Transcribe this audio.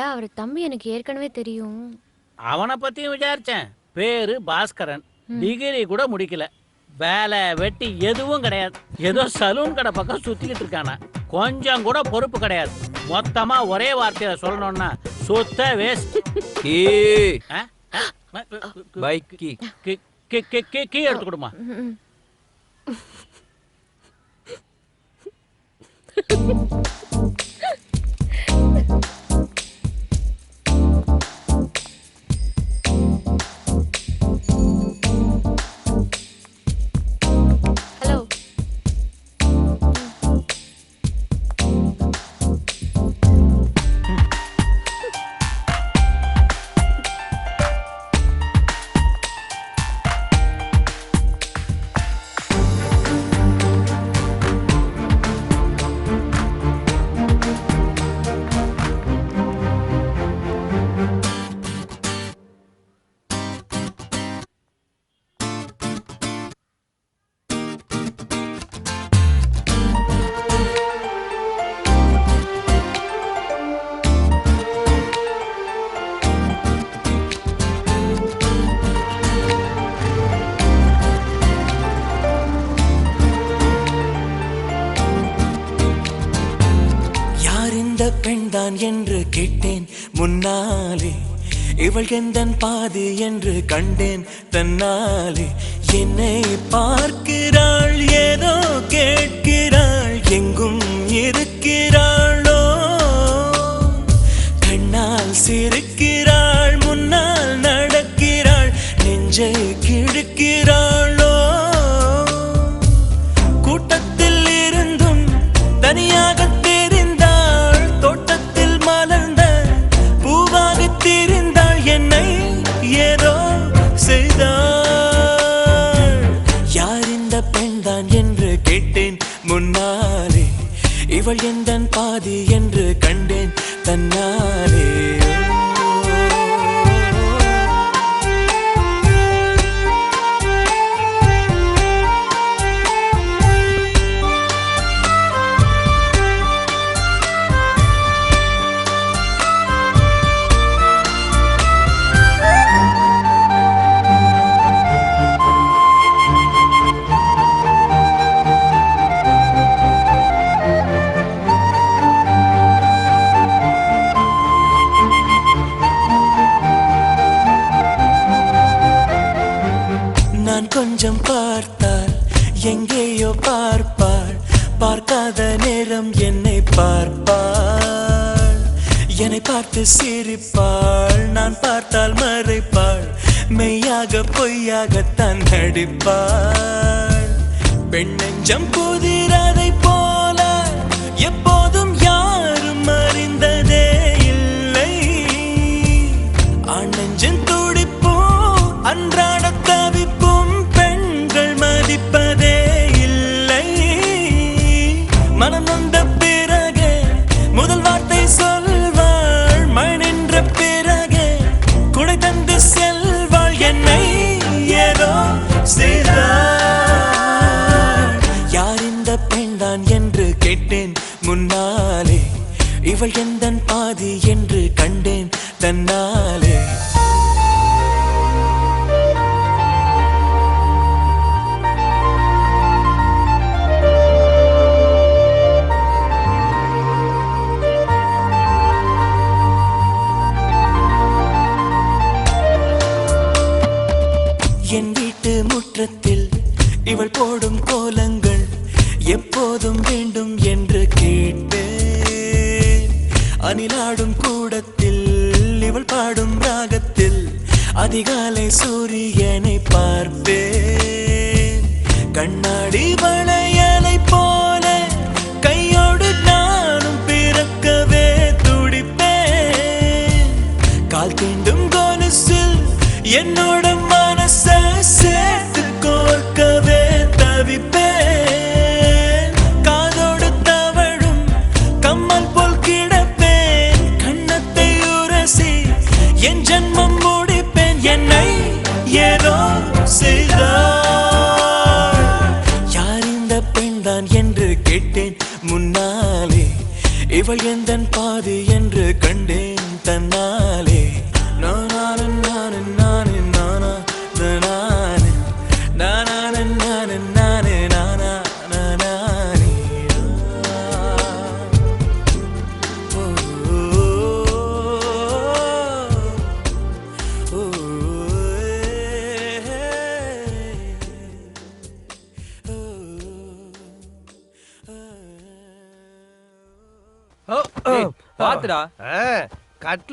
அவர் தம்பி எனக்கு ஏற்கனவே தெரியும். அவனை பத்தியும் விசாரிச்சேன். பேரு பாஸ்கரன். டிகிரி கூட முடிக்கல. வேலை வெட்டி எதுவும் கிடையாது. ஏதோ சலூன் கடை பக்கம் சுத்திக்கிட்டு இருக்கானா. கொஞ்சம் கூட பொறுப்பு கிடையாது. மொத்தமா ஒரே வார்த்தையில சொல்லணும்னா சுத்த வேஸ்ட். கீ எடுத்து கொடுமா. பெண்தான் என்று கேட்டேன் முன்னாலே, இவள் எந்தன் பாதி என்று கண்டேன் தன்னாலே. என்னை பார்க்கிறாள், ஏதோ கேட்கிறாள், எங்கும் இருக்கிறாளோ. கண்ணால் சிரிக்கிறாள், முன்னால் நடக்கிறாள், நெஞ்சை கிழக்கிறாளோ. கூட்டத்தில் இருந்தும் தனியாக தெரிந்தாள், என்னை ஏதோ செய்தாள். யார் இந்த பெண்தான் என்று கேட்டேன் முன்னாலே, இவள் எந்தன் பாதி என்று கண்டேன் தன்னாலே. கொஞ்சம் பார்த்தால் எங்கேயோ பார்ப்பாள், பார்க்காத நேரம் என்னை பார்ப்பாள். என்னை பார்த்து சிரிப்பாள், நான் பார்த்தால் மறைப்பாள், மெய்யாக பொய்யாகத்தான் நடிப்பாள். பெண் நெஞ்சம் புதிரதை போல எப்போதும் யாரும் அறிந்ததே இல்லை. ஆண் நெஞ்சின் துடிப்போ அன்றாட தவிப்பும் பெண்கள் மதிப்பதே இல்லை. மனம் வந்த பிறகு முதல் வார்த்தை சொல்வாள், மழை நின்ற பிறகு குடை தந்து செல்வாள், என்னை ஏதோ செய்தாள். யார் இந்த பெண்தான் என்று கேட்டேன் முன்னாலே, இவள் எந்தன் பாதி என்று கண்டேன் தன்னாலே. என் வீட்டு முற்றத்தில் இவள் போடும் கோலங்கள் எப்போதும் வேண்டும் என்று கேட்டேன். அணிலாடும் கூடத்தில் இவள் பாடும் ராகத்தில் அதிகாலை சூரியனை பார்ப்பேன். கண்ணாடி வளையலை போல கையோடு நானும் பிறக்கவே துடிப்பேன். கால் தீண்டும் கொலுசில் என்னோட மனச சேர்த்து கோர்க்கவே தவிப்பேன். காதோடு தவழும் கம்மல் போல் கிடப்பேன், கண்ணத்தை உரசி என் ஜன்மம் முடிப்பேன். என்னை ஏதோ செய்தாள். யார் இந்த பெண்தான் என்று கேட்டேன் முன்னாலே, இவள் எந்தன் பாதி என்று கண்டேன் தன்னாலே நானு நானு நானு நானா நானு நானு நானு நானு நானா நானே பாத்துடா கட்ல